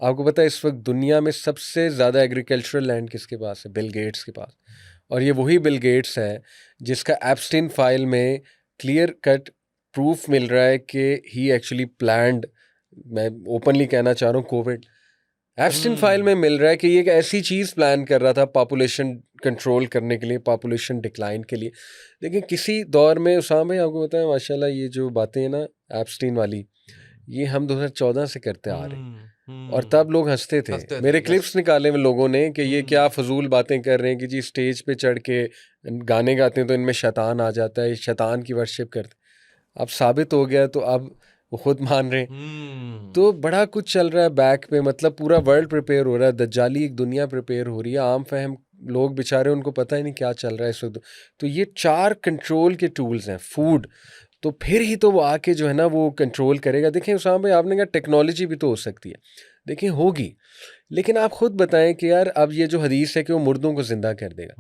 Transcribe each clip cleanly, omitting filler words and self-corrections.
आपको पता है इस वक्त दुनिया में सबसे ज़्यादा एग्रीकल्चरल लैंड किसके पास है? बिल गेट्स के पास। और ये वही बिल गेट्स है जिसका एप्स्टीन फाइल में क्लियर कट प्रूफ मिल रहा है कि ही एक्चुअली प्लान्ड, मैं ओपनली कहना चाह रहा हूँ, कोविड। एप्स्टीन फाइल में मिल रहा है कि ये एक ऐसी चीज़ प्लान कर रहा था पॉपुलेशन कंट्रोल करने के लिए, पॉपुलेशन डिक्लाइन के लिए। लेकिन किसी दौर में उसामा भाई आपको पता है माशाल्लाह ये जो बातें हैं ना एप्स्टीन वाली, ये हम 2014 से करते आ रहे हैं। और तब लोग हंसते थे, मेरे क्लिप्स निकाले में लोगों ने कि ये क्या फजूल बातें कर रहे हैं कि जी स्टेज पे चढ़ के गाने गाते हैं तो इनमें शैतान आ जाता है, शैतान की वर्शिप करते। अब साबित हो गया तो अब वो खुद मान रहे हैं। तो बड़ा कुछ चल रहा है बैक पे, मतलब पूरा वर्ल्ड प्रिपेयर हो रहा है, दज्जाली एक दुनिया प्रिपेयर हो रही है। आम फहम लोग बेचारे उनको पता ही नहीं क्या चल रहा है इस वक्त। तो ये 4 कंट्रोल के टूल्स हैं। फूड तो फिर ही तो वो आके जो है ना वो कंट्रोल करेगा। देखें उसामा भाई आपने कहा टेक्नोलॉजी भी तो हो सकती है, देखें होगी, लेकिन आप खुद बताएं कि यार अब ये जो हदीस है कि वो मुर्दों को जिंदा कर देगा,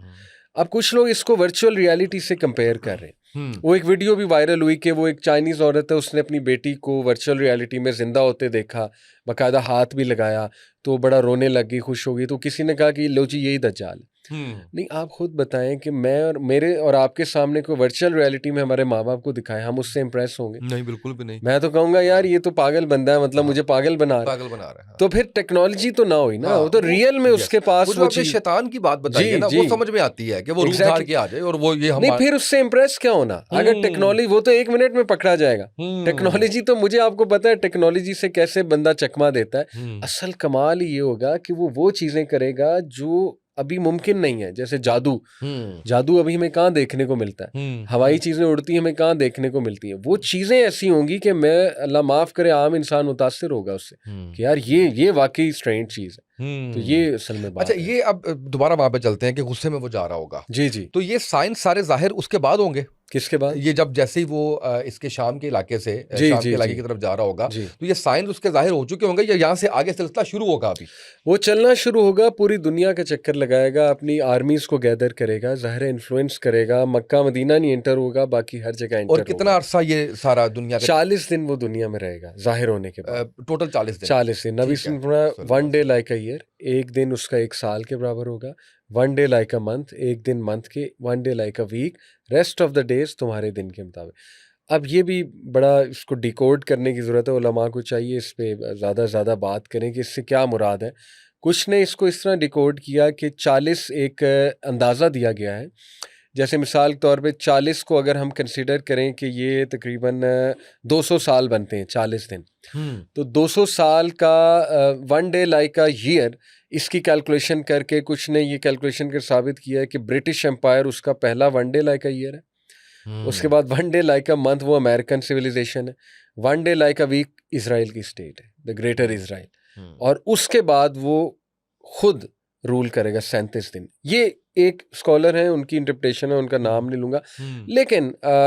अब कुछ लोग इसको वर्चुअल रियलिटी से कंपेयर कर रहे हैं। वो एक वीडियो भी वायरल हुई कि वो एक चाइनीज़ औरत है, उसने अपनी बेटी को वर्चुअल रियलिटी में ज़िंदा होते देखा, बाकायदा हाथ भी लगाया, तो बड़ा रोने लग गई, खुश हो गई। तो किसी ने कहा कि लो जी यही दज्जाल है। नहीं, आप खुद बताएं कि मैं और मेरे और आपके सामने कोई वर्चुअल रियलिटी में हमारे माँ बाप को दिखाए, हम उससे इंप्रेस होंगे? नहीं, बिल्कुल भी नहीं। मैं तो कहूँगा यार ये तो पागल बंदा है, मतलब मुझे पागल बना रहा है। तो फिर टेक्नोलॉजी तो ना हुई ना, वो तो रियल में उसके पास वो चीज। शैतान की बात बताई है ना, वो समझ में आती है कि वो रूप धार के आ जाए और वो ये नहीं, फिर उससे इंप्रेस क्या होना? अगर टेक्नोलॉजी, वो तो 1 मिनट में पकड़ा जाएगा। टेक्नोलॉजी तो मुझे आपको पता है टेक्नोलॉजी से कैसे बंदा चकमा देता है। असल कमाल ये होगा कि वो चीजें करेगा जो अभी मुमकिन नहीं है, जैसे जादू। जादू अभी हमें कहाँ देखने को मिलता है? हवाई चीजें उड़ती हैं, हमें कहाँ देखने को मिलती हैं? वो चीजें ऐसी होंगी कि मैं, अल्लाह माफ करे, आम इंसान मुतासिर होगा उससे कि यार ये वाकई स्ट्रेंज चीज है। तो ये असल में बात अच्छा है। ये अब दोबारा वहां पे चलते हैं कि गुस्से में वो जा रहा होगा। जी जी। तो ये साइंस सारे जाहिर उसके बाद होंगे। किसके बाद? ये जब जैसे ही वो इसके शाम के इलाके से शाम के इलाके की तरफ जा रहा होगा, तो ये साइंस उसके जाहिर हो चुके होंगे, या यहाँ से आगे सिलसिला शुरू होगा? अभी वो चलना शुरू होगा, पूरी दुनिया का चक्कर लगाएगा, अपनी आर्मीज को गैदर करेगा, ज़ाहिर इन्फ्लुएंस करेगा। मक्का मदीना नहीं एंटर होगा, बाकी हर जगह एंटर और कितना अरसा ये सारा दुनिया का? 40 दिन वो दुनिया में रहेगा जाहिर होने के बाद। टोटल 40 दिन। 40 दिन। नबी सल्लल्लाहु 1 डे लाइक अ ईयर, एक दिन उसका 1 साल के बराबर होगा। 1 डे लाइक अ मंथ, एक दिन मंथ के। 1 day like a week, rest of the days तुम्हारे दिन के मुताबिक। अब ये भी बड़ा इसको डिकोड करने की ज़रूरत है, उलमा को चाहिए इस पे ज़्यादा से ज़्यादा बात करें कि इससे क्या मुराद है। कुछ ने इसको इस तरह डिकोड किया कि 40 एक अंदाज़ा दिया गया है। जैसे मिसाल के तौर पे 40 को अगर हम कंसिडर करें कि ये तकरीबन 200 साल बनते हैं 40 दिन, तो 200 साल का 1 डे लाइक अ ईयर, इसकी कैलकुलेशन करके कुछ ने ये कैलकुलेशन कर साबित किया है कि ब्रिटिश एम्पायर उसका पहला 1 डे लाइक अ ईयर है। उसके बाद 1 डे लाइक अ मंथ वो अमेरिकन सिविलाइजेशन है। 1 day like a week Israel की स्टेट है, द ग्रेटर इसराइल। और उसके बाद वो खुद रूल करेगा 37 दिन। ये एक स्कॉलर हैं, उनकी इंटरप्रिटेशन है, उनका नाम नहीं लूंगा, लेकिन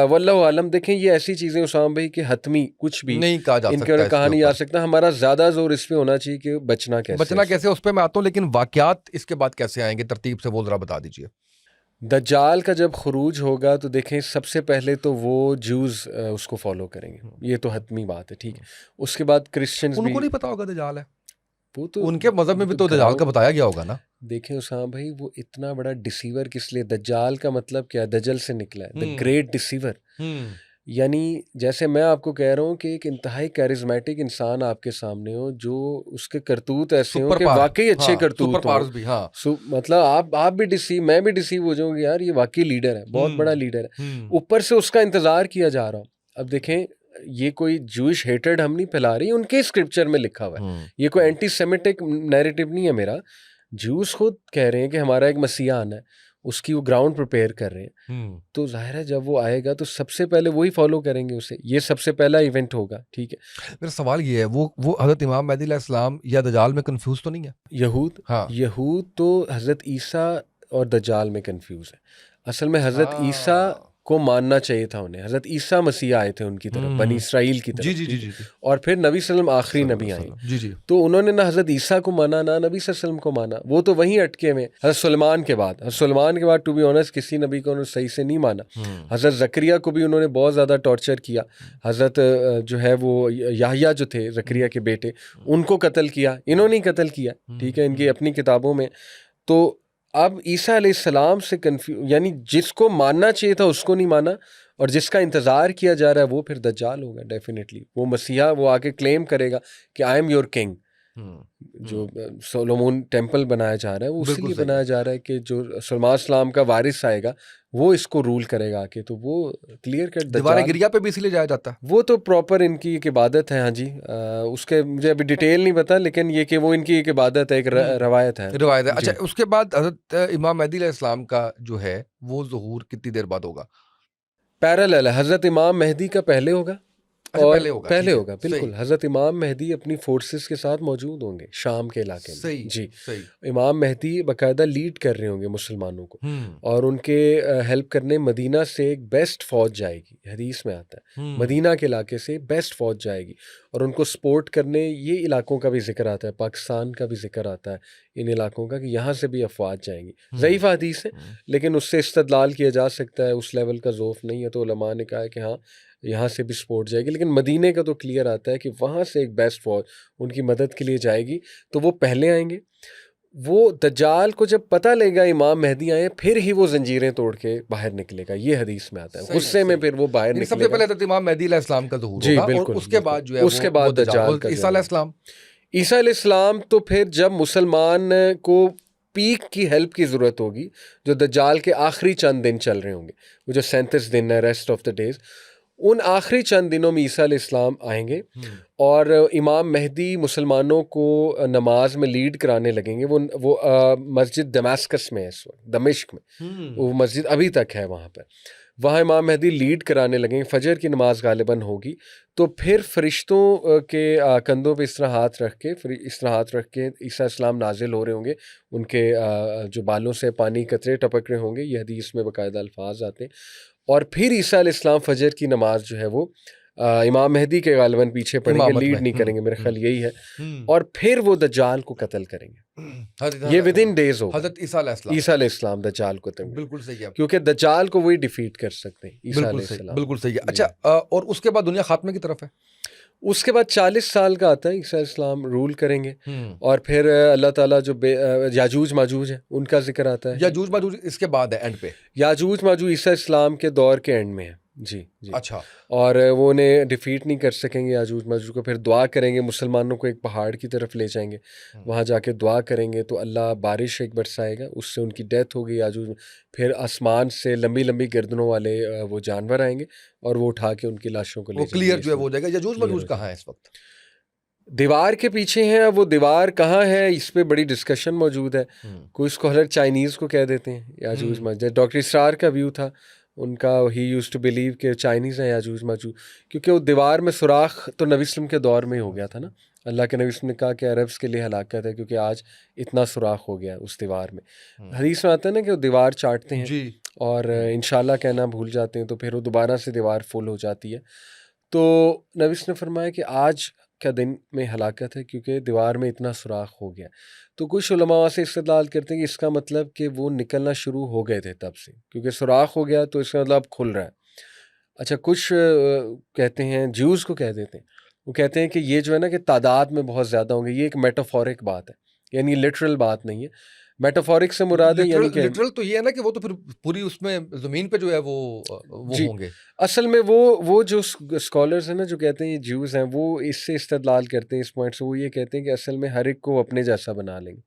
वल्लाहु आलम। देखें ये ऐसी चीजें उसामा भाई कि हतमी कुछ भी नहीं कहा जा इनके कहा नहीं जा सकता। हमारा ज्यादा जोर इस पे होना चाहिए कि बचना कैसे उस पर मैं आता हूँ, लेकिन वाकयात इसके बाद कैसे आएंगे तरतीब से वो जरा बता दीजिए। दज्जाल का जब खुरूज होगा तो देखें सबसे पहले तो वो जूस उसको फॉलो करेंगे, ये तो हतमी बात है, ठीक है। उसके बाद क्रिश्चियंस भी। उनको नहीं पता होगा दज्जाल है, वो तो उनके मजहब में भी तो दज्जाल का बताया गया होगा ना। देखें उसामा भाई, वो इतना बड़ा डिसीवर किस लिए? दज्जाल का मतलब क्या? दजल से निकला है, द ग्रेट डिसीवर। यानी जैसे मैं आपको कह रहा हूँ कि एक इंतहाई कैरिज्मेटिक इंसान आपके सामने हो, जो उसके करतूत ऐसे हो कि वाकई अच्छे करतूत हो। मतलब आप भी डिसीव, मैं भी डिसीव हो जाऊंगी, यार ये वाकई लीडर है, बहुत बड़ा लीडर है। ऊपर से उसका इंतजार किया जा रहा हो। अब देखें ये कोई जूइश हेटेड हम नहीं फैला रही, उनके स्क्रिप्चर में लिखा हुआ है, ये कोई एंटी सेमिटिक नैरेटिव नहीं है मेरा। जूस खुद कह रहे हैं कि हमारा एक मसीहा आना है, उसकी वो ग्राउंड प्रिपेयर कर रहे हैं। तो जाहिर है जब वो आएगा तो सबसे पहले वही फॉलो करेंगे उसे, ये सबसे पहला इवेंट होगा, ठीक है। मेरा सवाल ये है, वो हजरत इमाम मेहदी अलैहिस्सलाम या दज्जाल में कंफ्यूज तो नहीं है? यहूद तो हजरत ईसा और दज्जाल में कंफ्यूज है। असल में हजरत ईसा को मानना चाहिए था उन्हें। हज़रत ईसा मसीह आए थे उनकी तरफ, बनी इसराइल की तरफ, जी जी जी जी, और फिर नबी सल्लम आखिरी नबी आए। जी जी, तो उन्होंने ना हज़रत ईसा को माना ना नबी सल्लम को माना, वो तो वहीं अटके में। हज़रत सुलेमान के बाद टू बी ऑनेस्ट किसी नबी को उन्होंने सही से नहीं माना। हज़रत ज़करिया को भी उन्होंने बहुत ज़्यादा टॉर्चर किया। हज़रत जो है वो याहिया जो थे ज़करिया के बेटे, उनको कत्ल किया, इन्होंने ही कत्ल किया, ठीक है, इनकी अपनी किताबों में। तो अब ईसा अलैहिस्सलाम से यानी जिसको मानना चाहिए था उसको नहीं माना, और जिसका इंतज़ार किया जा रहा है वो फिर दज्जाल होगा डेफिनेटली। वो मसीहा, वो आके क्लेम करेगा कि आई एम योर किंग। जो सोलोमन टेम्पल बनाया जा रहा है वो उसके लिए बनाया जा रहा है कि जो सुलेमान सलाम का वारिस आएगा वो इसको रूल करेगा आके। तो वो क्लियर कट दीवार गिरिया पे भी इसलिए जाया जाता है, वो तो प्रॉपर इनकी एक इबादत है। हाँ जी, उसके मुझे अभी डिटेल नहीं पता, लेकिन ये कि वो इनकी एक इबादत है, एक रवायत है। अच्छा, उसके बाद हज़रत इमाम मेहदी अलैहिस्सलाम का जो है वो ज़ुहूर कितनी देर बाद होगा? पैरेलल है, हज़रत इमाम मेहदी का पहले होगा। अच्छा, और पहले होगा बिल्कुल। हज़रत इमाम मेहदी अपनी फोर्सेस के साथ मौजूद होंगे शाम के इलाके में। जी, इमाम मेहदी बाकायदा लीड कर रहे होंगे मुसलमानों को, और उनके हेल्प करने मदीना से एक बेस्ट फौज जाएगी। हदीस में आता है मदीना के इलाके से बेस्ट फौज जाएगी, और उनको सपोर्ट करने ये इलाकों का भी जिक्र आता है, पाकिस्तान का भी जिक्र आता है इन इलाकों का, कि यहाँ से भी अफवाज जाएंगी। ज़ईफ़ हदीस है, लेकिन उससे इस्तदलाल किया जा सकता है, उस लेवल का ज़ोफ़ नहीं है। तो उलमा ने कहा है कि हाँ यहाँ से भी सपोर्ट जाएगी, लेकिन मदीने का तो क्लियर आता है कि वहाँ से एक बेस्ट फौज उनकी मदद के लिए जाएगी। तो वो पहले आएंगे। वो दज्जाल को जब पता लगेगा इमाम मेहदी आए, फिर ही वो जंजीरें तोड़ के बाहर निकलेगा, ये हदीस में आता है। गुस्से में फिर वो बाहर निकलेगा। सबसे पहले तो इमाम मेहदी अलैहिस्सलाम का ज़ुहूर होगा, और उसके बाद जो है उसके बाद दज्जाल का। ईसा अलैहिस्सलाम तो फिर जब मुसलमान को पीक की हेल्प की ज़रूरत होगी, जो दज्जाल के आखिरी चंद दिन चल रहे होंगे, वो जो 37 दिन है, रेस्ट ऑफ द डेज, उन आखिरी चंद दिनों में ईसा अलैहिस्सलाम आएंगे, और इमाम मेहदी मुसलमानों को नमाज में लीड कराने लगेंगे। वो मस्जिद दमास्कस में है इस वक्त, दमिश्क में वो मस्जिद अभी तक है वहाँ पर। वहाँ इमाम मेहदी लीड कराने लगेंगे, फजर की नमाज गालिबन होगी। तो फिर फरिश्तों के कंधों पे इस तरह हाथ रख के ईसा इस्लाम नाजिल हो रहे होंगे, उनके जो बालों से पानी कतरे टपक रहे होंगे, ये हदीस में बाकायदा अल्फाज आते हैं। और फिर ईसा अलैहिस्सलाम फजर की नमाज जो है वो इमाम मेहदी के गालिबन पीछे पड़ेंगे, लीड नहीं करेंगे, मेरा ख्याल यही है। और फिर वो दज्जाल को कत्ल करेंगे, ये विद इन डेज होगा। हज़रत ईसा अलैहिस्सलाम दज्जाल को कत्ल, बिल्कुल सही है, क्योंकि दज्जाल को वही डिफीट कर सकते हैं, ईसा अलैहिस्सलाम। बिल्कुल सही है। अच्छा, और उसके बाद दुनिया खात्मे की तरफ है। उसके बाद 40 साल का आता है, ईसा इस्लाम रूल करेंगे, और फिर अल्लाह ताला जो याजूज माजूज है उनका जिक्र आता है। याजूज माजूज इसके बाद है, एंड पे। याजूज माजूज ईसा इस्लाम के दौर के एंड में है। जी। अच्छा। और वो उन्हें डिफीट नहीं कर सकेंगे याजूज माजूज को। फिर दुआ करेंगे, मुसलमानों को एक पहाड़ की तरफ ले जाएंगे, वहाँ जाके दुआ करेंगे तो अल्लाह बारिश एक बरसाएगा, उससे उनकी डेथ होगी याजूज। फिर आसमान से लंबी लंबी गर्दनों वाले वो जानवर आएंगे, और वो उठा के उनकी लाशों को ले जाएंगे। क्लियर जो है वो हो जाएगा। याजूज माजूज कहाँ है इस वक्त? दीवार के पीछे हैं। वो दीवार कहाँ है, इस पे बड़ी डिस्कशन मौजूद है। कोई स्कॉलर चाइनीज़ को कह देते हैं याजूज माजूज। डॉक्टर इसरार का व्यू था उनका, ही यूज्ड टू बिलीव कि चाइनीज़ हैं याजूज माजूज, क्योंकि वो दीवार में सुराख तो नबी वसल्लम के दौर में ही हो गया था ना। अल्लाह के नबी वसल्लम ने कहा कि अरब्स के लिए हलाकत है, क्योंकि आज इतना सुराख हो गया है उस दीवार में। हदीस में आता है ना कि वो दीवार चाटते हैं जी, और इंशाल्लाह कहना भूल जाते हैं, तो फिर वो दोबारा से दीवार फुल हो जाती है। तो नबी वसल्लम ने फरमाया कि आज का दिन में हलाकत है, क्योंकि दीवार में इतना सुराख हो गया। तो कुछ उलमा से इस्तेदलाल करते हैं कि इसका मतलब कि वो निकलना शुरू हो गए थे तब से, क्योंकि सुराख हो गया तो इसका मतलब खुल रहा है। अच्छा, कुछ कहते हैं, ज्यूज़ को कह देते हैं, वो कहते हैं कि ये जो है ना कि तादाद में बहुत ज़्यादा होंगे, ये एक मेटाफोरिक बात है, यानी लिटरल बात नहीं है। मेटाफोरिक से मुराद है, यानी कि लिटरल तो ये है ना कि वो तो फिर पूरी उसमें ज़मीन पे जो है वो होंगे। असल में वो जो स्कॉलर्स हैं ना जो कहते हैं ये ज्यूज़ हैं, वो इससे इस्तेदलाल करते हैं, इस पॉइंट से वो ये कहते हैं कि असल में हर एक को अपने जैसा बना लेंगे,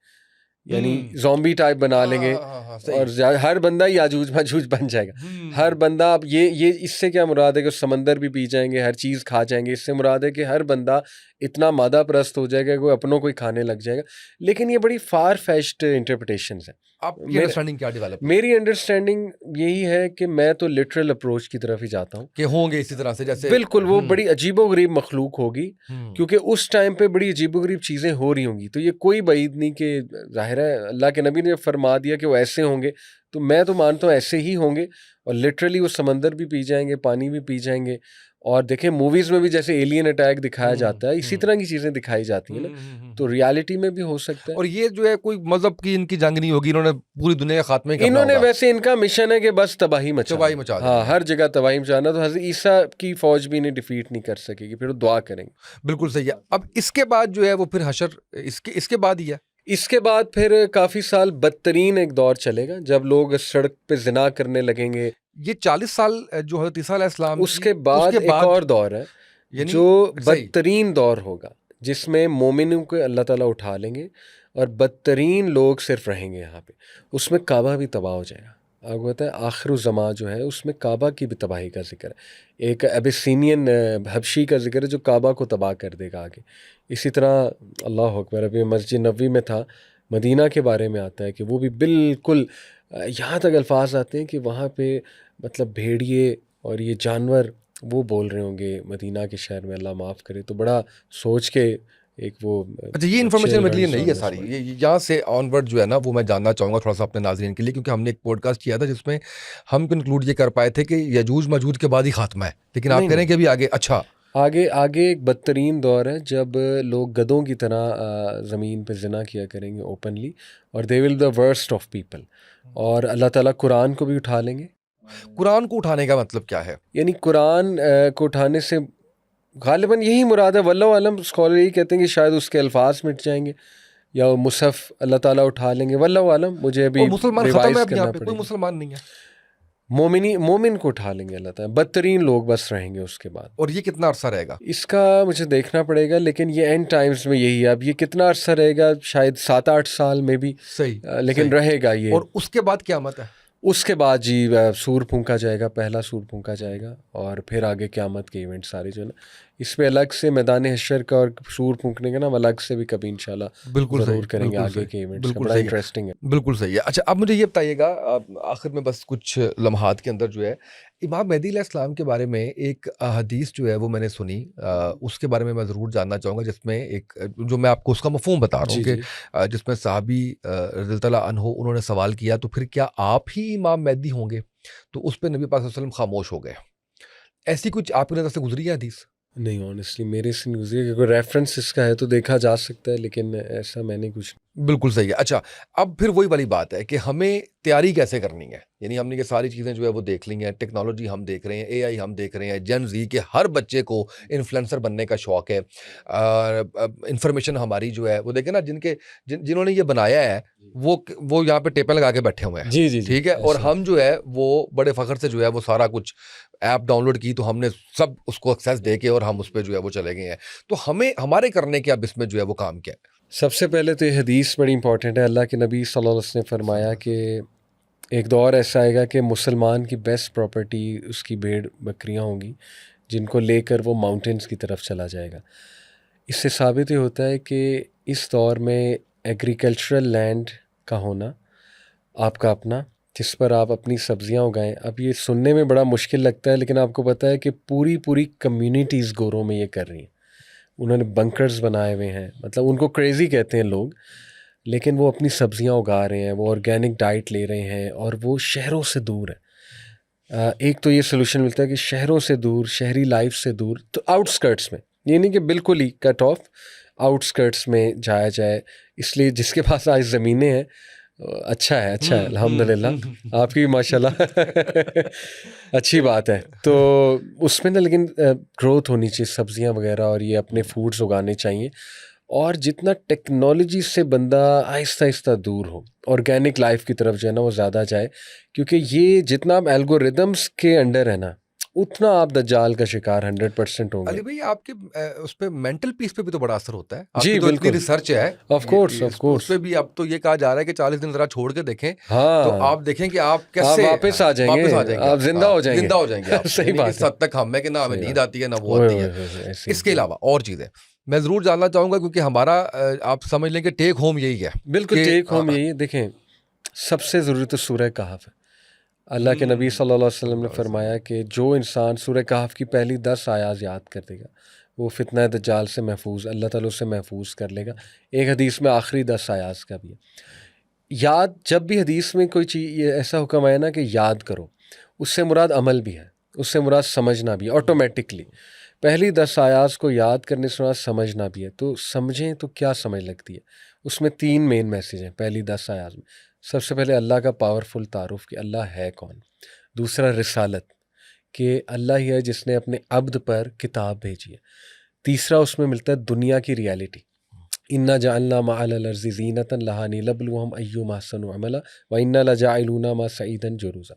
यानी ज़ॉम्बी टाइप बना लेंगे, और हर बंदा याजूज माजूज बन जाएगा। हर बंदा, अब ये इससे क्या मुराद है कि समंदर भी पी जाएंगे, हर चीज़ खा जाएंगे। इससे मुराद है कि हर बंदा इतना मादा परस्त हो जाएगा कि अपनों को ही खाने लग जाएगा। लेकिन ये बड़ी फार फेच्ड इंटरप्रिटेशंस हैं। आपकी अंडरस्टैंडिंग क्या डेवलप? मेरी अंडरस्टैंडिंग यही है कि मैं तो लिटरल अप्रोच की तरफ ही जाता हूँ कि होंगे इसी तरह से, जैसे बिल्कुल वो बड़ी अजीबोगरीब मखलूक होगी, क्योंकि उस टाइम पे बड़ी अजीबोगरीब चीज़ें हो रही होंगी। तो ये कोई बईद नहीं कि ज़ाहिर है अल्लाह के नबी ने फरमा दिया कि वो ऐसे होंगे, तो मैं तो मानता हूँ ऐसे ही होंगे, और लिटरली वो समंदर भी पी जाएंगे, पानी भी पी जाएंगे। और देखें मूवीज़ में भी जैसे एलियन अटैक दिखाया जाता है, इसी तरह की चीज़ें दिखाई जाती हैं ना, तो रियलिटी में भी हो सकता है। और ये जो है कोई मजहब की इनकी जंग नहीं होगी, इन्होंने पूरी दुनिया का खात्मा करना इन्होंने होगा। वैसे इनका मिशन है कि बस तबाही मचा हाँ, देना। हर जगह तबाही मचाना, तो हज़रत ईसा की फौज भी इन्हें डिफीट नहीं कर सकेगी, फिर वो दुआ करेंगे। बिल्कुल सही है। अब इसके बाद जो है वो फिर हशर इसके बाद ही है। इसके बाद फिर काफ़ी साल बदतरीन एक दौर चलेगा जब लोग सड़क पे जिना करने लगेंगे। ये 40 साल जो हज़रत ईसा अलैहिस्सलाम उसके बाद एक और दौर है जो बदतरीन दौर होगा, जिसमें मोमिनों को अल्लाह ताला उठा लेंगे और बदतरीन लोग सिर्फ रहेंगे यहाँ पे। उसमें काबा भी तबाह हो जाएगा। आपको पता है आखिर ज़मा जो है उसमें काबा की भी तबाही का जिक्र है। एक एबिसिनियन हबशी का जिक्र है जो काबा को तबाह कर देगा आगे। इसी तरह अल्लाह अकबर, अभी मस्जिद नबवी में था, मदीना के बारे में आता है कि वो भी बिल्कुल यहाँ तक अल्फाज आते हैं कि वहाँ पे मतलब भेड़िए और ये जानवर वो बोल रहे होंगे मदीना के शहर में, अल्लाह माफ़ करे। तो बड़ा सोच के एक वो अच्छा, ये इन्फॉर्मेशन मेरे लिए नहीं है सारी, ये यहाँ से ऑनवर्ड जो है ना वो मैं जानना चाहूँगा थोड़ा सा अपने नाज़रीन के लिए, क्योंकि हमने एक पॉडकास्ट किया था जिसमें हम कंक्लूड ये कर पाए थे कि यजूज मजूज के बाद ही खात्मा है, लेकिन आप कह रहे हैं कि अभी आगे। अच्छा, आगे एक बदतरीन दौर है जब लोग गधों की तरह ज़मीन पे ज़िना किया करेंगे ओपनली, और they will the worst of people. और अल्लाह ताला कुरान को भी उठा लेंगे। कुरान को उठाने का मतलब क्या है? यानी कुरान को उठाने से गालिबन यही मुराद है। वल्लाहु आलम, स्कॉलर यही कहते हैं कि शायद उसके अल्फाज मिट जाएंगे या मुसहफ अल्लाह ताला उठा लेंगे। वल्लाहु आलम, मुझे अभी मुसलमान खत्म है, अब यहाँ पे कोई मुसलमान नहीं है। मोमिन को उठा लेंगे अल्लाह ताला, बदतरीन लोग बस रहेंगे उसके बाद। और ये कितना अरसा रहेगा? इसका मुझे देखना पड़ेगा, लेकिन ये एंड टाइम्स में यही है। अब ये कितना अरसा रहेगा, शायद 7-8 साल में भी सही, लेकिन सही रहेगा ये। और उसके बाद क़यामत है। उसके बाद जी सूर फूंका जाएगा, पहला सूर फूंका जाएगा, और फिर आगे क़यामत के इवेंट सारे जो है ना, इस पे अलग से मैदान हशर का और सूर फूंकने का ना अलग से भी कभी इंशाल्लाह बिल्कुल ज़रूर करेंगे आगे के इवेंट्स का। बड़ा इंटरेस्टिंग है। बिल्कुल सही है। अच्छा, अब मुझे ये बताइएगा आखिर में बस कुछ लम्हात के अंदर जो है इमाम मेहदी अलैहिस्सलाम के बारे में एक हदीस जो है वो मैंने सुनी, उसके बारे में मैं ज़रूर जानना चाहूँगा, जिसमें एक जो मैं आपको उसका मफ़हूम बता रहा हूँ कि जिसमें सहाबी रज़ी अल्लाह अन्हु उन्होंने सवाल किया, तो फिर क्या आप ही इमाम मेहदी होंगे? तो उस पर नबी पाक सल्लल्लाहु अलैहि वसल्लम खामोश हो गए। ऐसी कुछ आपकी नज़र से गुजरी है हदीस? नहीं, ऑनेस्टली मेरे से नहीं गुजरी। अगर रेफरेंस इसका है तो देखा जा सकता है, लेकिन ऐसा मैंने कुछ। बिल्कुल सही है। अच्छा, अब फिर वही वाली बात है कि हमें तैयारी कैसे करनी है। यानी हमने ये सारी चीज़ें जो है वो देख ली हैं, टेक्नोलॉजी हम देख रहे हैं, एआई हम देख रहे हैं, जेन ज़ी के हर बच्चे को इन्फ्लुएंसर बनने का शौक है। इंफॉर्मेशन हमारी जो है वो देखें ना, जिन्होंने ये बनाया है वो यहाँ पे टेपें लगा के बैठे हुए हैं। जी, ठीक है। और हम जो है वो बड़े फ़ख्र से जो है वो सारा कुछ ऐप डाउनलोड की, तो हमने सब उसको एक्सेस दे के और हम उस पर जो है वो चले गए हैं। तो हमें हमारे करने के अब इसमें जो है वो काम क्या है? सबसे पहले तो ये हदीस बड़ी इंपॉर्टेंट है। अल्लाह के नबी सल्लल्लाहु अलैहि वसल्लम ने फरमाया कि एक दौर ऐसा आएगा कि मुसलमान की बेस्ट प्रॉपर्टी उसकी भेड़ बकरियां होंगी, जिनको लेकर वो माउंटेन्स की तरफ चला जाएगा। इससे साबित ये होता है कि इस दौर में एग्रीकल्चरल लैंड का होना आपका अपना, जिस पर आप अपनी सब्जियां उगाएं। अब ये सुनने में बड़ा मुश्किल लगता है, लेकिन आपको पता है कि पूरी कम्युनिटीज़ गोरों में ये कर रही हैं। उन्होंने बंकर्स बनाए हुए हैं, मतलब उनको क्रेज़ी कहते हैं लोग, लेकिन वो अपनी सब्जियां उगा रहे हैं, वो ऑर्गेनिक डाइट ले रहे हैं, और वो शहरों से दूर है। एक तो ये सोल्यूशन मिलता है कि शहरों से दूर, शहरी लाइफ से दूर, तो आउटस्कर्ट्स में, ये नहीं कि बिल्कुल ही कट ऑफ, आउटस्कर्ट्स में जाया जाए। इसलिए जिसके पास आज ज़मीनें हैं अच्छा है अल्हम्दुलिल्लाह, आपकी भी माशाल्लाह अच्छी बात है। तो उसमें ना लेकिन ग्रोथ होनी चाहिए, सब्जियां वगैरह, और ये अपने फूड्स उगाने चाहिए। और जितना टेक्नोलॉजी से बंदा आहिस्ता आहिस्ता दूर हो, ऑर्गेनिक लाइफ की तरफ जो है ना वो ज़्यादा जाए, क्योंकि ये जितना आप एल्गोरिदम्स के अंडर है ना, उतना आप दज्जाल का शिकार 100% होंगे। अली भाई, आपके उस पे मेंटल पीस पे भी तो बड़ा असर होता है। जी तो इतनी रिसर्च है, ऑफ कोर्स उस पे भी अब तो ये कहा जा रहा है कि 40 दिन जरा छोड़ के देखें। हाँ, तो आप देखें कि आप कैसे वापस आ जाएंगे, आप जिंदा हो जाएंगे। आप सही बात इस हद तक हम है कि ना हमें नींद आती है ना वो आती है। इसके अलावा और चीज़ें मैं ज़रूर जानना चाहूँगा, क्योंकि हमारा आप समझ लें कि टेक होम यही है। बिल्कुल टेक होम यही है। देखें, सबसे ज़रूरी तो सूरह कहफ है। अल्लाह के नबी सल्लल्लाहु अलैहि वसल्लम ने फरमाया कि जो इंसान सूरह कहफ की पहली 10 आयात याद कर देगा, वो फितना दज्जाल से महफूज, अल्लाह ताला उससे महफूज कर लेगा। एक हदीस में आखिरी 10 आयात का भी है। याद, जब भी हदीस में कोई चीज़ ये ऐसा हुक्म आया ना कि याद करो, उससे मुराद अमल भी है, उससे मुराद समझना भी, ऑटोमेटिकली पहली 10 आयात को याद करने से मुराद समझना भी है। तो समझें तो क्या समझ लगती है, उसमें 3 मेन मैसेज हैं पहली 10 आयात में। सबसे पहले अल्लाह का पावरफुल तारुफ कि अल्लाह है कौन। दूसरा रिसालत कि अल्लाह ही है जिसने अपने अब्द पर किताब भेजी है। तीसरा उसमें मिलता है दुनिया की रियलिटी, इन्ना जअलना मअल अर्ज़ि ज़ीनतन लहा लिनब्लुवहुम अय्युम अहसनु अमला व इन्ना लजाइलूना मा सईदन जुरूज़ा।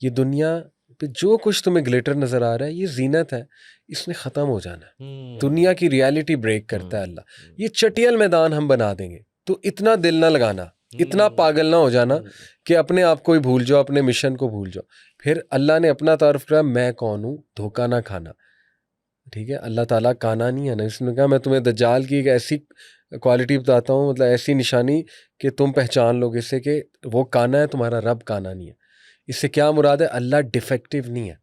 ये दुनिया पे जो कुछ तुम्हें ग्लिटर नज़र आ रहा है, ये जीनत है, इसने ख़त्म हो जाना है। दुनिया की रियलिटी ब्रेक करता है अल्लाह। ये चटियल मैदान हम बना देंगे, तो इतना दिल ना लगाना, इतना पागल ना हो जाना कि अपने आप को ही भूल जाओ, अपने मिशन को भूल जाओ। फिर अल्लाह ने अपना तारुफ किया, मैं कौन हूँ, धोखा ना खाना। ठीक है, अल्लाह ताला काना नहीं है ना, इसने कहा मैं तुम्हें दज्जाल की एक ऐसी क्वालिटी बताता हूँ, मतलब ऐसी निशानी कि तुम पहचान लोगे इससे कि वो काना है, तुम्हारा रब काना नहीं है। इससे क्या मुराद है, अल्लाह डिफेक्टिव नहीं है।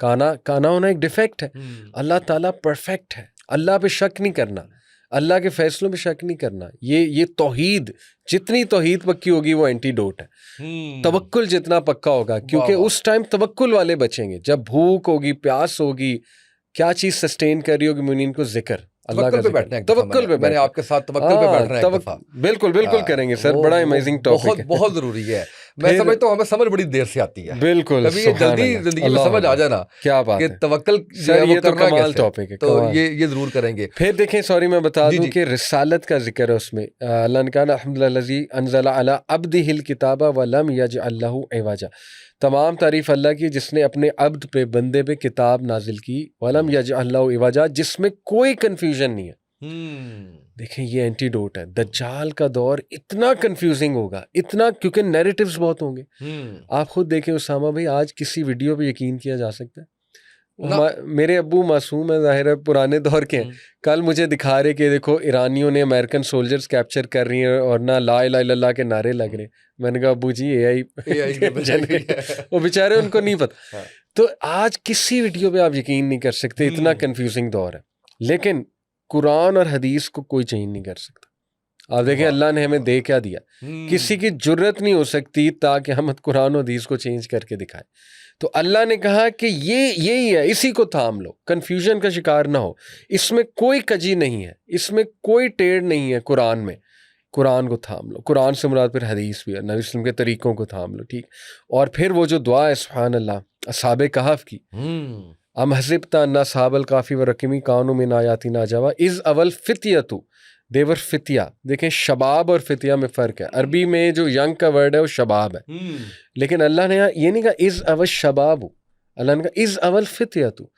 काना होना एक डिफेक्ट है, अल्लाह ताला परफेक्ट है। अल्लाह पे शक नहीं करना, अल्लाह के फैसलों पे शक नहीं करना। ये तौहीद, जितनी तौहीद पक्की होगी वो एंटीडोट है। तवक्कुल जितना पक्का होगा, क्योंकि उस टाइम तवक्कुल वाले बचेंगे। जब भूख होगी, प्यास होगी, क्या चीज़ सस्टेन कर रही होगी मुनीन को, जिक्र, अल्लाह का जिक्र, तवक्कुल पे मैंने आपके साथ तवक्कुल पे बैठना है एक दफा। बिल्कुल बिल्कुल करेंगे सर, बड़ा अमेजिंग टॉपिक है, बहुत जरूरी है। मैं समझता हूँ हमें समझ बड़ी देर से आती है, बिल्कुल कभी ये जल्दी जिंदगी में समझ आ जाना, क्या बात कि है तवक्कुल सर, ये तो करना कमाल कैसे, टॉपिक है, तो ये जरूर करेंगे। फिर देखें, सॉरी मैं बता दूं कि रिसालत का जिक्र है उसमें। अल्लाह ने कहा अल्हम्दुलिल्लाज़ी अनज़ला अला अब्दिहिल किताबा व लम यजअल लहू इवजा। तमाम तारीफ़ अल्लाह की जिसने अपने अब्द पे, बंदे पे किताब नाजिल की, वलम यजअल लहू इवजा, जिसमें कोई कन्फ्यूजन नहीं है। देखें, ये एंटीडोट है। दज्जाल का दौर इतना कंफ्यूजिंग होगा, इतना, क्योंकि नैरेटिव्स बहुत होंगे। आप खुद देखें उसामा भाई, आज किसी वीडियो पे यकीन किया जा सकता है? मेरे अब्बू मासूम है, जाहिर है पुराने दौर के हैं। कल मुझे दिखा रहे कि देखो ईरानियों ने अमेरिकन सोल्जर्स कैप्चर कर रही हैं और ना ला इलाहा इल्लल्लाह के नारे लग रहे हैं। मैंने कहा अब्बू जी एआई वो बेचारे, उनको नहीं पता। तो आज किसी वीडियो पे आप यकीन नहीं कर सकते, इतना कंफ्यूजिंग दौर है। लेकिन कुरान और हदीस को कोई चेंज नहीं कर सकता। आप देखें अल्लाह ने हमें दे क्या दिया, किसी की जुर्रत नहीं हो सकती ताकि हम कुरान और हदीस को चेंज करके दिखाएं। तो अल्लाह ने कहा कि यही है, इसी को थाम लो, कंफ्यूजन का शिकार ना हो। इसमें कोई कजी नहीं है, इसमें कोई टेढ़ नहीं है। कुरान में, कुरान को थाम लो। कुरान से मुराद फिर हदीस भी है, नबी वसल्लम के तरीकों को थाम लो, ठीक। और फिर वो जो दुआ है सुभान अल्लाह, असहाबे कहफ की, अम हसिबता अन्ना असहाबल काफी व रकीमी कानू मिन आयातिना जावा इज़ अवल फितियतु, देवर फितिया। देखें, शबाब और फितिया में फ़र्क है। अरबी में जो यंग का वर्ड है वो शबाब है, लेकिन अल्लाह ने ये नहीं कहा इज़ अवल शबाब, अल्लाह ने कहा इज़ अवल फितियतु।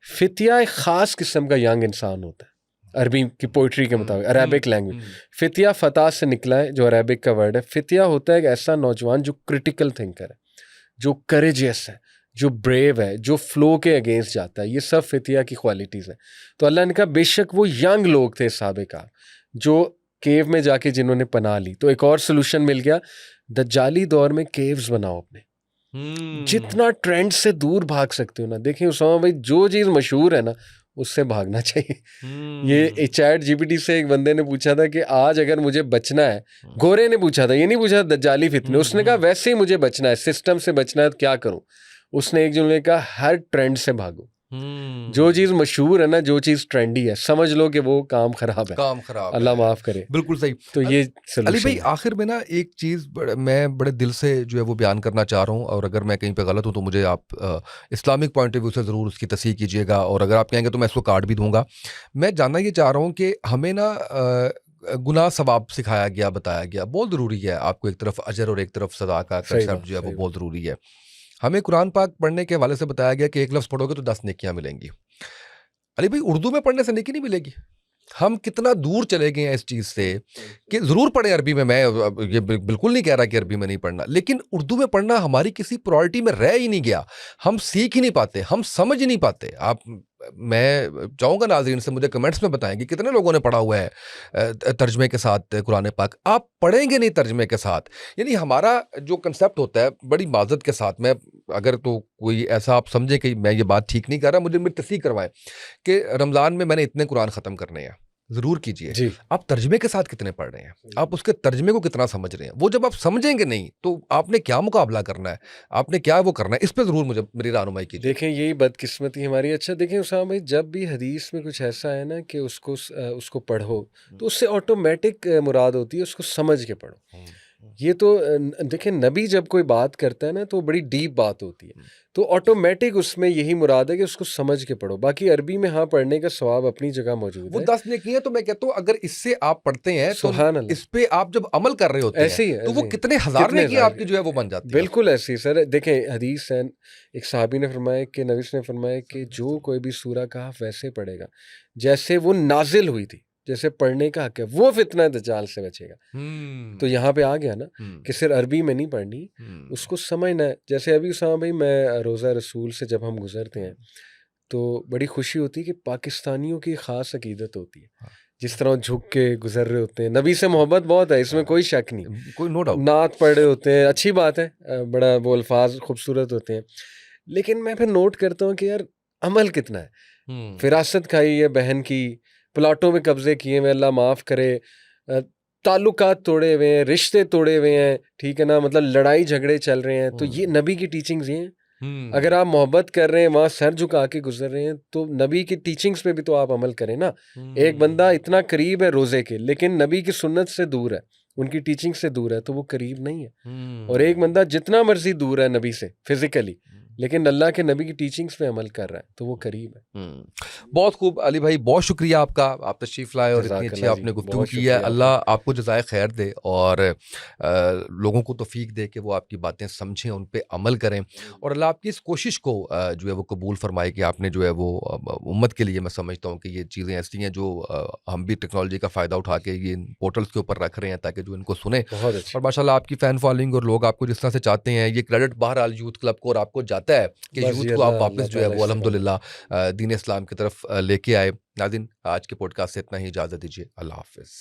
फितिया एक ख़ास किस्म का यंग इंसान होता है अरबी की पोइट्री के मुताबिक, अरेबिक लैंग्वेज। फितिया फता से निकला है, जो अरेबिक का वर्ड है। फितिया होता है एक ऐसा नौजवान जो क्रिटिकल थिंकर है, जो करेजियस है, जो ब्रेव है, जो फ्लो के अगेंस्ट जाता है। ये सब फितिया की क्वालिटीज़ हैं। तो अल्लाह ने कहा बेशक वो यंग लोग थे साहबे का, जो केव में जाके जिन्होंने पनाह ली। तो एक और सोल्यूशन मिल गया, दज्जाली दौर में केव्स बनाओ अपने, जितना ट्रेंड से दूर भाग सकते हो ना। देखें उसामा भाई, जो चीज़ मशहूर है ना उससे भागना चाहिए। ये चैट जीपीटी से एक बंदे ने पूछा था कि आज अगर मुझे बचना है, गोरे ने पूछा था, ये नहीं पूछा दज्जाली फितने, उसने कहा वैसे ही मुझे बचना है, सिस्टम से बचना है, तो क्या करूं? उसने एक जुमले कहा, हर ट्रेंड से भागो। जो चीज़ मशहूर है ना, जो चीज़ ट्रेंडी है, समझ लो कि वो काम खराब है, काम खराब, अल्लाह माफ़ करे। बिल्कुल सही। तो ये अली भाई, आखिर में ना एक चीज़ मैं बड़े दिल से जो है वो बयान करना चाह रहा हूँ, और अगर मैं कहीं पे गलत हूँ तो मुझे आप इस्लामिक पॉइंट ऑफ व्यू से ज़रूर उसकी तस्हीह कीजिएगा, और अगर आप कहेंगे तो मैं इसको काट भी दूंगा। मैं जानना ये चाह रहा हूँ कि हमें ना गुनाह सवाब सिखाया गया, बताया गया, बहुत ज़रूरी है। आपको एक तरफ अजर और एक तरफ सदा का कंसेप्ट जो है वो बहुत ज़रूरी है। हमें कुरान पाक पढ़ने के हवाले से बताया गया कि एक लफ्ज़ पढ़ोगे तो 10 नेकियां मिलेंगी। अली भाई, उर्दू में पढ़ने से नेकी नहीं मिलेगी। हम कितना दूर चले गए हैं इस चीज़ से कि ज़रूर पढ़ें अरबी में। मैं ये बिल्कुल नहीं कह रहा कि अरबी में नहीं पढ़ना, लेकिन उर्दू में पढ़ना हमारी किसी प्रायोरिटी में रह ही नहीं गया। हम सीख ही नहीं पाते, हम समझ ही नहीं पाते। मैं चाहूँगा नाज़रीन से मुझे कमेंट्स में बताएं कि कितने लोगों ने पढ़ा हुआ है तर्जमे के साथ कुरान पाक। आप पढ़ेंगे नहीं तर्जमे के साथ, यानी हमारा जो कंसेप्ट होता है, बड़ी माज़त के साथ मैं अगर तो कोई ऐसा आप समझे कि मैं ये बात ठीक नहीं कर रहा, मुझे मेरी तस्दीक करवाएं कि रमज़ान में मैंने इतने कुरान ख़त्म करने हैं, ज़रूर कीजिए। जी। आप तर्जमे के साथ कितने पढ़ रहे हैं, आप उसके तर्जमे को कितना समझ रहे हैं, वो जब आप समझेंगे नहीं तो आपने क्या मुकाबला करना है, आपने क्या वो करना है, इस पे ज़रूर मुझे मेरी रहनुमाई कीजिए। देखें यही बदकिस्मती हमारी। अच्छा देखें उसामा भाई, जब भी हदीस में कुछ ऐसा है ना कि उसको पढ़ो तो उससे ऑटोमेटिक मुराद होती है उसको समझ के पढ़ो। हुँ, हुँ, ये तो देखें नबी जब कोई बात करता है ना तो बड़ी डीप बात होती है, हुँ। तो ऑटोमेटिक उसमें यही मुराद है कि उसको समझ के पढ़ो। बाकी अरबी में हाँ पढ़ने का सवाब अपनी जगह मौजूद वो है। 10 नेकी है, तो मैं कहता हूँ अगर इससे आप पढ़ते हैं तो सुभान अल्लाह। इस पे आप जब अमल कर रहे होते हैं ऐसे ही है, तो ऐसे वो ही है। कितने हज़ार कितने नेकी हज़ार आपकी जो है वो बन जाती है उसमें। बिल्कुल ऐसे ही सर। देखें हदीस है, एक सहाबी ने फरमाया कि नबी ने फरमाया कि जो कोई भी सूरह कहफ वैसे पढ़ेगा जैसे वो नाजिल हुई थी, जैसे पढ़ने का हक है, वो फितना दज्जाल से बचेगा। तो हुँ, यहाँ पे आ गया ना हुँ, कि सिर्फ अरबी में नहीं पढ़नी, हुँ, उसको समझना है। जैसे अभी उसामा भाई, मैं रोज़ा रसूल से जब हम गुजरते हैं तो बड़ी खुशी होती है कि पाकिस्तानियों की ख़ास अकीदत होती है। हाँ, जिस तरह वो झुक के गुजर रहे होते हैं, नबी से मोहब्बत बहुत है, इसमें हाँ, कोई शक नहीं। कोई नो डाउट। नात पढ़ रहे होते हैं, अच्छी बात है, बड़ा वो अल्फाज खूबसूरत होते हैं। लेकिन मैं फिर नोट करता हूँ कि यार अमल कितना है। हुँ, फिरासत खाई है बहन की, प्लाटों में कब्जे किए हुए, अल्लाह माफ़ करे, ताल्लुकात तोड़े हुए हैं, रिश्ते तोड़े हुए हैं, ठीक है ना, मतलब लड़ाई झगड़े चल रहे हैं। तो ये हुँ, नबी की टीचिंग्स ये हैं। अगर हुँ, आप मोहब्बत कर रहे हैं, वहाँ सर झुका के गुजर रहे हैं, तो नबी की टीचिंग्स पे भी तो आप अमल करें ना। एक बंदा हुँ, इतना करीब है रोज़े के, लेकिन नबी की सुन्नत से दूर है, उनकी टीचिंग से दूर है, तो वो करीब नहीं है। और एक हुँ, बंदा जितना मर्जी दूर है नबी से फिजिकली, हुँ, लेकिन अल्लाह के नबी की टीचिंग्स पे अमल कर रहा है, तो वो करीब है। हुँ। बहुत खूब अली भाई, बहुत शुक्रिया आपका, आप तशरीफ़ लाए और इतनी अच्छी जज़ाकल्लाह जी, आपने गुफ्तगू बहुत की है। शुक्रिया आपका। अल्लाह आपको जज़ाए खैर दे और लोगों को तौफ़ीक दे कि वो आपकी बातें समझें, उन पे अमल करें और अल्लाह आपकी इस कोशिश को जो है वो कबूल फ़रमाए कि आपने जो है वो उम्मत के लिए, मैं समझता हूँ कि ये चीज़ें ऐसी हैं जो हम भी टेक्नोलॉजी का फ़ायदा उठा के ये इन पोर्टल्स के ऊपर रख रहे हैं ताकि जो इनको सुने बहुत अच्छी और बात। माशाल्लाह आपकी फ़ैन फ़ॉलोइंग और लोग आपको जिस तरह से चाहते हैं, ये क्रेडिट बहरहाल यूथ क्लब को और आपको जाता है कि बस यूथ जी, को आप अल्लाह वापस अल्लाह जो है ताला वो इस्तेमाल करे। अल्हम्दुलिल्लाह दीन इस्लाम की तरफ लेके आए। नाज़रीन, आज के पॉडकास्ट से इतना ही, इजाज़त दीजिए। अल्लाह हाफ़िज़।